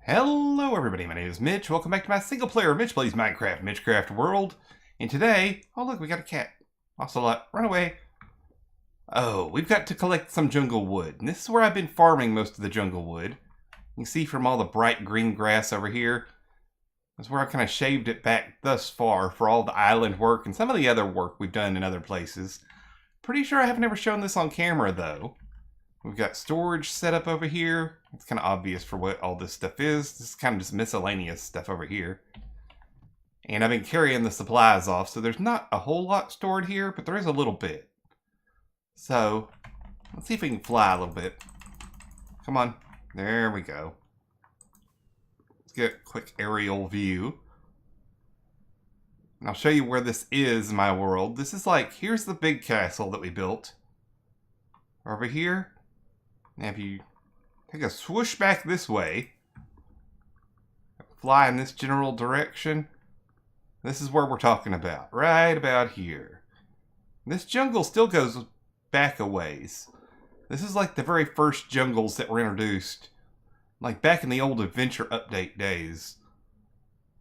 Hello everybody, my name is Mitch. Welcome back to my single player Mitch Plays Minecraft, Mitchcraft World. And today, oh look, we got a cat. Ocelot, run away. Oh, we've got to collect some jungle wood. And this is where I've been farming most of the jungle wood. You can see from all the bright green grass over here. That's where I kind of shaved it back thus far for all the island work and some of the other work we've done in other places. Pretty sure I haven't ever shown this on camera though. We've got storage set up over here. It's kind of obvious for what all this stuff is. This is kind of just miscellaneous stuff over here. And I've been carrying the supplies off, so there's not a whole lot stored here, but there is a little bit. So, let's see if we can fly a little bit. Come on. There we go. Let's get a quick aerial view. And I'll show you where this is in my world. This is like, here's the big castle that we built. Over here. Now if you take a swoosh back this way, fly in this general direction, this is where we're talking about. Right about here. This jungle still goes back a ways. This is like the very first jungles that were introduced. Like back in the old Adventure Update days.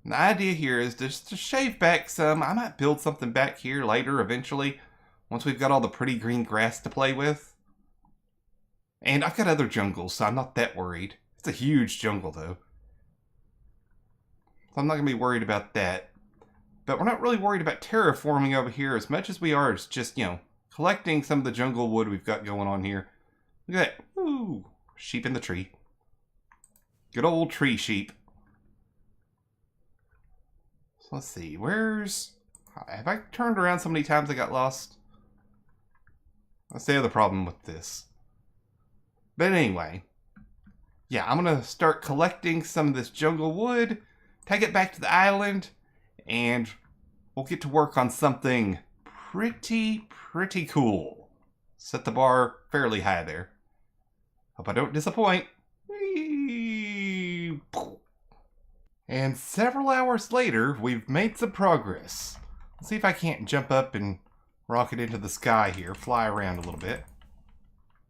And the idea here is just to shave back some. I might build something back here later eventually. Once we've got all the pretty green grass to play with. And I've got other jungles, so I'm not that worried. It's a huge jungle, though. So I'm not going to be worried about that. But we're not really worried about terraforming over here as much as we are as just, collecting some of the jungle wood we've got going on here. Look at that. Ooh, sheep in the tree. Good old tree sheep. So let's see, have I turned around so many times I got lost? That's the other problem with this. But anyway, yeah, I'm going to start collecting some of this jungle wood, take it back to the island, and we'll get to work on something pretty cool. Set the bar fairly high there. Hope I don't disappoint. And several hours later, we've made some progress. Let's see if I can't jump up and rocket into the sky here, fly around a little bit.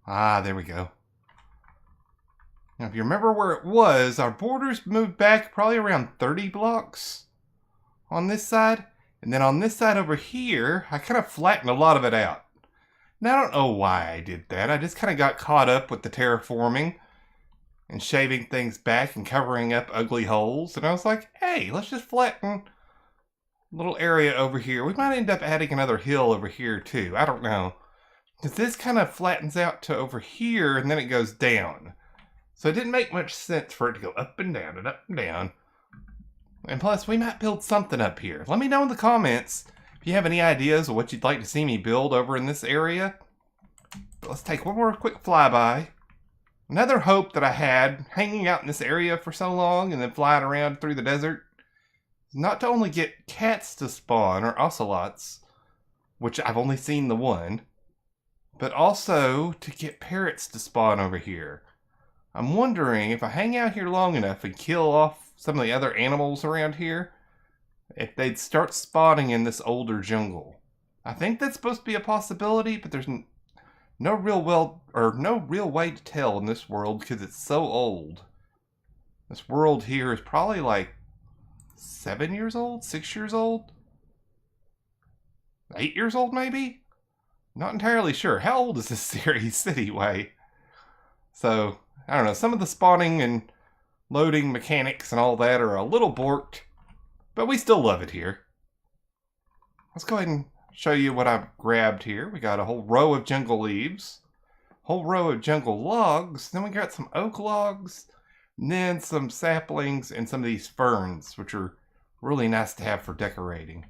Ah, there we go. Now, if you remember where it was, our borders moved back probably around 30 blocks on this side. And then on this side over here, I kind of flattened a lot of it out. Now, I don't know why I did that. I just kind of got caught up with the terraforming and shaving things back and covering up ugly holes. And I was like, hey, let's just flatten a little area over here. We might end up adding another hill over here too. I don't know. Because this kind of flattens out to over here and then it goes down. So it didn't make much sense for it to go up and down and up and down. And plus, we might build something up here. Let me know in the comments if you have any ideas of what you'd like to see me build over in this area. But let's take one more quick flyby. Another hope that I had hanging out in this area for so long and then flying around through the desert is not to only get cats to spawn or ocelots, which I've only seen the one, but also to get parrots to spawn over here. I'm wondering if I hang out here long enough and kill off some of the other animals around here, if they'd start spawning in this older jungle. I think that's supposed to be a possibility, but there's no real way to tell in this world because it's so old. This world here is probably like 7 years old, 6 years old, 8 years old maybe? Not entirely sure. How old is this series anyway? So, I don't know, some of the spawning and loading mechanics and all that are a little borked, but we still love it here. Let's go ahead and show you what I've grabbed here. We got a whole row of jungle leaves, whole row of jungle logs, then we got some oak logs, and then some saplings and some of these ferns, which are really nice to have for decorating.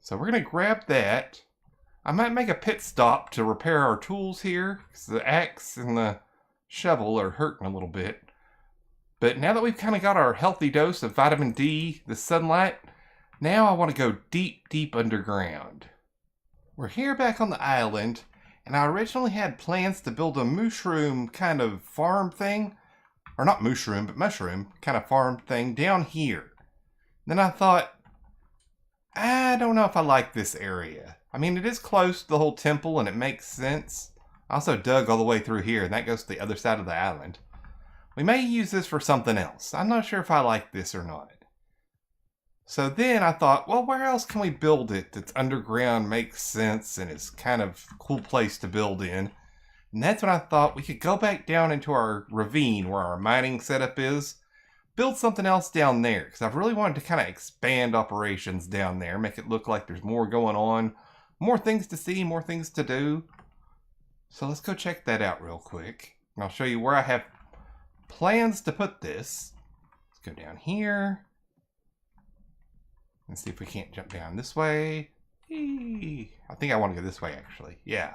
So we're going to grab that. I might make a pit stop to repair our tools here, because the axe and the shovel are hurting a little bit. But now that we've kind of got our healthy dose of vitamin D, the sunlight, now I want to go deep underground. We're here back on the island, and I originally had plans to build a mooshroom kind of farm thing. Or not mooshroom, but mushroom kind of farm thing down here. Then I thought, I don't know if I like this area. I mean, it is close to the whole temple, and it makes sense. I also dug all the way through here, and that goes to the other side of the island. we may use this for something else. I'm not sure if I like this or not. So then I thought, well, where else can we build it that's underground, makes sense, and is kind of a cool place to build in? And that's when I thought we could go back down into our ravine where our mining setup is, build something else down there, because I've really wanted to kind of expand operations down there, make it look like there's more going on, more things to see, more things to do. So let's go check that out real quick. And I'll show you where I have plans to put this. Let's go down here. And see if we can't jump down this way. Eee. I think I want to go this way, actually. Yeah.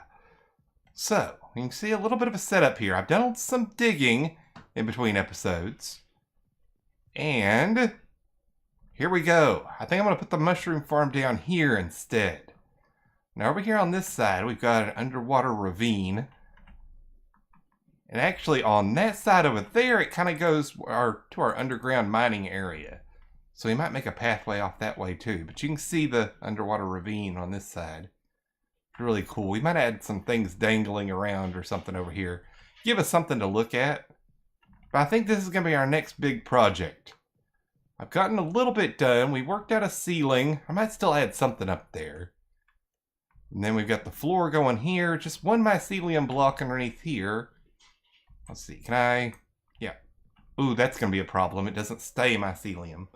So, you can see a little bit of a setup here. I've done some digging in between episodes. And here we go. I think I'm going to put the mushroom farm down here instead. Now, over here on this side, we've got an underwater ravine. And actually, on that side over there, it kind of goes to our underground mining area. So we might make a pathway off that way too. But you can see the underwater ravine on this side. It's really cool. We might add some things dangling around or something over here. Give us something to look at. But I think this is going to be our next big project. I've gotten a little bit done. We worked out a ceiling. I might still add something up there. And then we've got the floor going here. Just one mycelium block underneath here. Let's see. Can I? Yeah. Ooh, that's going to be a problem. It doesn't stay mycelium.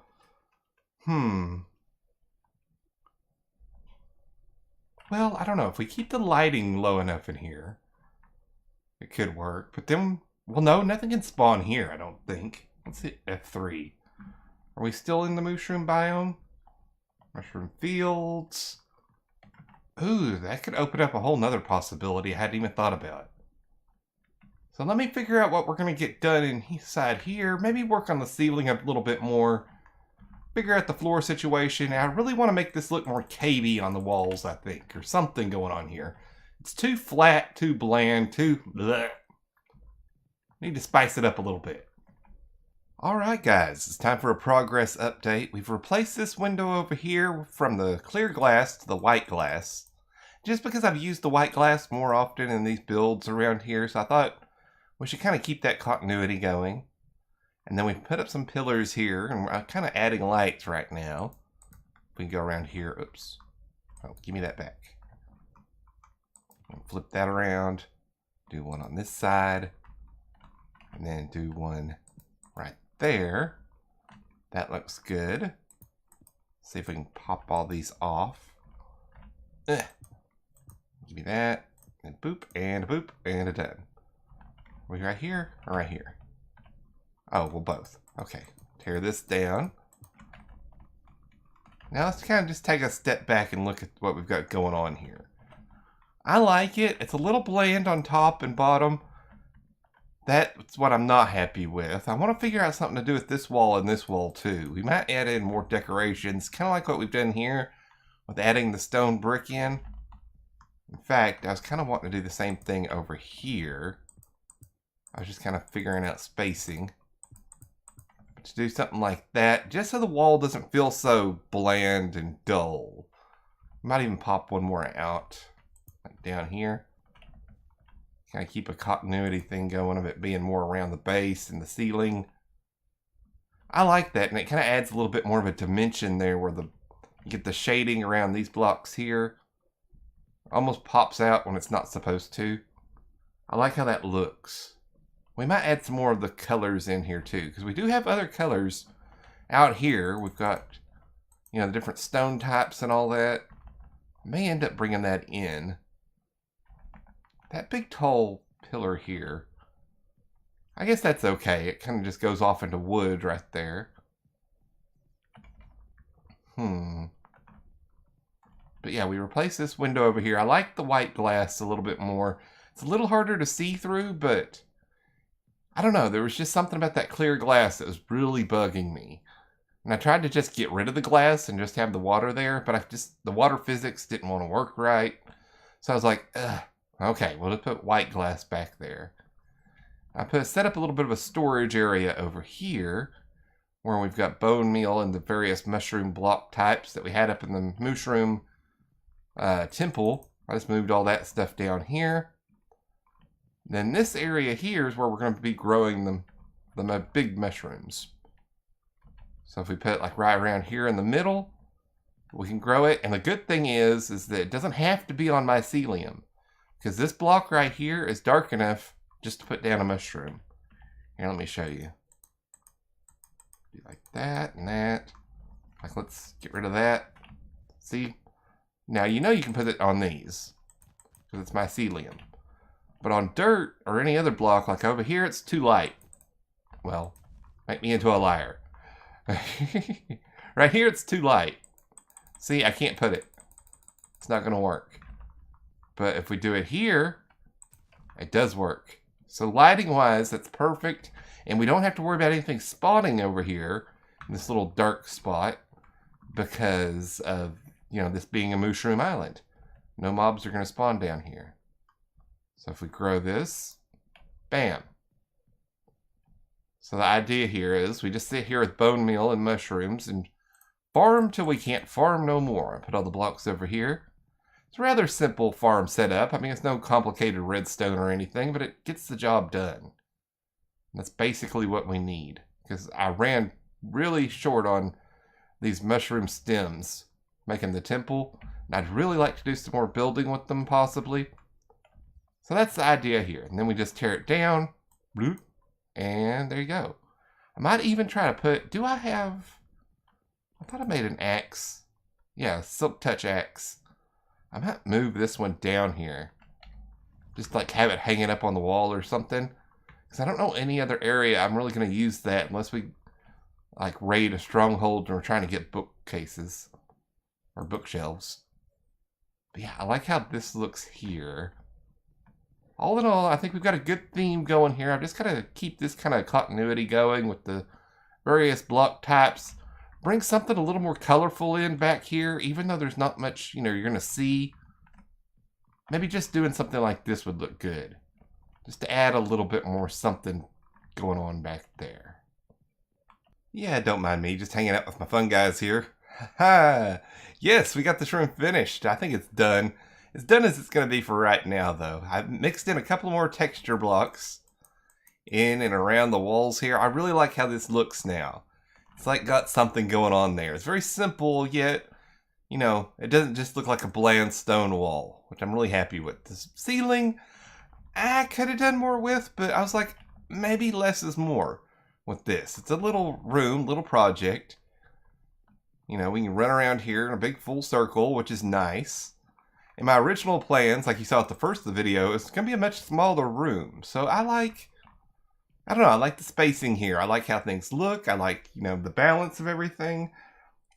Well, I don't know. If we keep the lighting low enough in here, it could work. But then, well, no, nothing can spawn here, I don't think. Let's hit F3. Are we still in the mooshroom biome? Mushroom fields. Ooh, that could open up a whole nother possibility I hadn't even thought about. So let me figure out what we're going to get done inside here. Maybe work on the ceiling a little bit more. Figure out the floor situation. I really want to make this look more cavey on the walls, I think, or something going on here. It's too flat, too bland, too bleh. Need to spice it up a little bit. Alright guys, it's time for a progress update. We've replaced this window over here from the clear glass to the white glass. Just because I've used the white glass more often in these builds around here, so I thought we should kind of keep that continuity going. And then we put up some pillars here, and we're kind of adding lights right now. We can go around here. Oops. Oh, give me that back. Flip that around. Do one on this side. And then do one right there. That looks good. See if we can pop all these off. Ugh. Give me that. And boop, and a boop, and a done. Are we right here or right here? Oh, well, both. Okay. Tear this down. Now let's kind of just take a step back and look at what we've got going on here. I like it. It's a little bland on top and bottom. That's what I'm not happy with. I want to figure out something to do with this wall and this wall too. We might add in more decorations, kind of like what we've done here with adding the stone brick in. In fact, I was kind of wanting to do the same thing over here. I was just kind of figuring out spacing. To do something like that, just so the wall doesn't feel so bland and dull. Might even pop one more out, like down here. Kind of keep a continuity thing going of it being more around the base and the ceiling. I like that, and it kind of adds a little bit more of a dimension there where you get the shading around these blocks here. Almost pops out when it's not supposed to. I like how that looks. We might add some more of the colors in here too, because we do have other colors out here. We've got, you know, the different stone types and all that. I may end up bringing that in. That big tall pillar here, I guess that's okay. It kind of just goes off into wood right there. But yeah, we replaced this window over here. I like the white glass a little bit more. It's a little harder to see through, but I don't know, there was just something about that clear glass that was really bugging me. And I tried to just get rid of the glass and just have the water there, but the water physics didn't want to work right. So I was like, ugh, okay, we'll just put white glass back there. I set up a little bit of a storage area over here, where we've got bone meal and the various mushroom block types that we had up in the mooshroom temple. I just moved all that stuff down here. Then this area here is where we're going to be growing the the big mushrooms. So if we put it like right around here in the middle, we can grow it. And the good thing is that it doesn't have to be on mycelium, because this block right here is dark enough just to put down a mushroom. Here, let me show you. Do like that and that. Like, let's get rid of that. See? Now, you know you can put it on these, because it's mycelium. But on dirt or any other block, like over here, it's too light. Well, make me into a liar. Right here, it's too light. See, I can't put it. It's not going to work. But if we do it here, it does work. So lighting-wise, that's perfect. And we don't have to worry about anything spawning over here in this little dark spot because of, you know, this being a mooshroom island. No mobs are going to spawn down here. So if we grow this, bam. So the idea here is we just sit here with bone meal and mushrooms and farm till we can't farm no more. I put all the blocks over here. It's a rather simple farm setup. I mean, it's no complicated redstone or anything, but it gets the job done. And that's basically what we need, because I ran really short on these mushroom stems making the temple, and I'd really like to do some more building with them possibly. So that's the idea here. And then we just tear it down, bloop, and there you go. I might even try to put, I thought I made an axe. Yeah, silk touch axe. I might move this one down here. Just like have it hanging up on the wall or something. Because I don't know any other area I'm really going to use that unless we like raid a stronghold and we're trying to get bookcases or bookshelves. But yeah, I like how this looks here. All in all, I think we've got a good theme going here. I've just got to keep this kind of continuity going with the various block types. Bring something a little more colorful in back here, even though there's not much, you know, you're going to see. Maybe just doing something like this would look good. Just to add a little bit more something going on back there. Yeah, don't mind me, just hanging out with my fun guys here. Ha! Yes, we got this room finished. I think it's done. As done as it's going to be for right now, though. I've mixed in a couple more texture blocks in and around the walls here. I really like how this looks now. It's like got something going on there. It's very simple, yet, you know, it doesn't just look like a bland stone wall, which I'm really happy with. The ceiling, I could have done more with, but I was like, maybe less is more with this. It's a little room, little project. You know, we can run around here in a big full circle, which is nice. In my original plans, like you saw at the first of the video, it's going to be a much smaller room. So I like the spacing here. I like how things look. I like, you know, the balance of everything.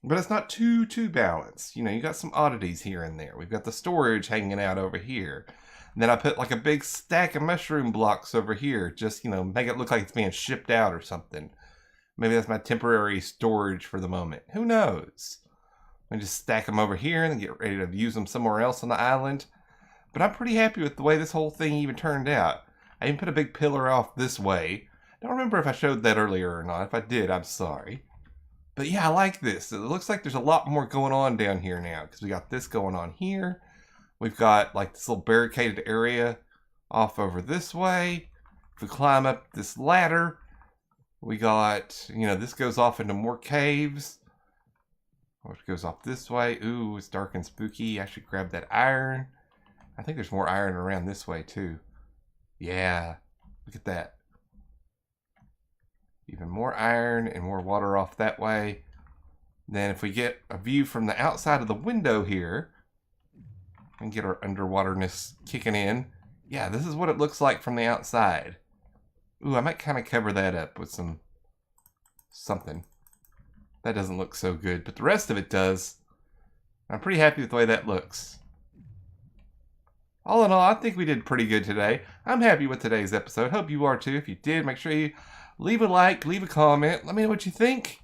But it's not too balanced. You know, you got some oddities here and there. We've got the storage hanging out over here. And then I put like a big stack of mushroom blocks over here. Just, you know, make it look like it's being shipped out or something. Maybe that's my temporary storage for the moment. Who knows? I just stack them over here and then get ready to use them somewhere else on the island. But I'm pretty happy with the way this whole thing even turned out. I even put a big pillar off this way. I don't remember if I showed that earlier or not. If I did, I'm sorry. But yeah, I like this. It looks like there's a lot more going on down here now, because we got this going on here. We've got like this little barricaded area off over this way. If we climb up this ladder, we got, you know, this goes off into more caves. Which goes off this way. Ooh, it's dark and spooky. I should grab that iron. I think there's more iron around this way too. Yeah, look at that. Even more iron and more water off that way. Then if we get a view from the outside of the window here and get our underwaterness kicking in. Yeah, this is what it looks like from the outside. Ooh, I might kind of cover that up with something. That doesn't look so good, but the rest of it does. I'm pretty happy with the way that looks. All in all, I think we did pretty good today. I'm happy with today's episode. Hope you are too. If you did, make sure you leave a like, leave a comment. Let me know what you think.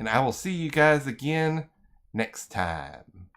And I will see you guys again next time.